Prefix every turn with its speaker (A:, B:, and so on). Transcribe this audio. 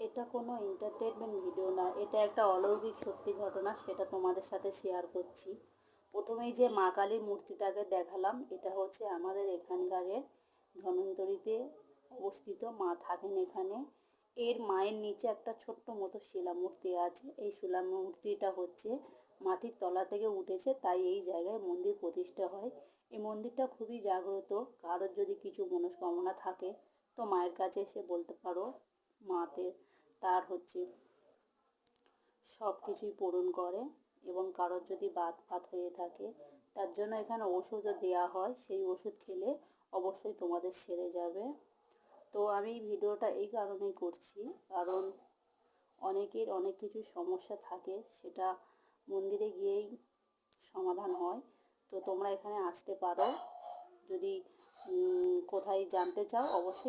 A: এটা কোনো entertainment video না, এটা একটা অলৌকিক সত্যি ঘটনা, সেটা তোমাদের সাথে শেয়ার করছি। প্রথমেই যে মা কালীর মূর্তিটাকে দেখালাম, এটা হচ্ছে আমাদের এখানকারের ধন্বন্তরীতে অবস্থিত মা থাকেন এখানে। এর মায়ের নিচে একটা ছোট্ট মতো শিলা মূর্তি আছে। এই শিলা মূর্তিটা হচ্ছে মাটির তলা থেকে উঠেছে, তাই এই জায়গায় মন্দির প্রতিষ্ঠা হয়। এই মন্দিরটা খুবই জাগ্রত। কারোর যদি কিছু মনস্কামনা থাকে তো মায়ের কাছে এসে বলতে পারো, মাতে তার হচ্ছে সব কিছুই পূরণ করে। এবং কারোর যদি বাত ফাত হয়ে থাকে তার জন্য এখানে ওষুধও দেওয়া হয়, সেই ওষুধ খেলে অবশ্যই তোমাদের সেরে যাবে। তো আমি ভিডিওটা এই কারণেই করছি, কারণ অনেকের অনেক কিছু সমস্যা থাকে, সেটা মন্দিরে গিয়েই সমাধান হয়। তো তোমরা এখানে আসতে পারো। যদি কোথায় জানতে চাও অবশ্যই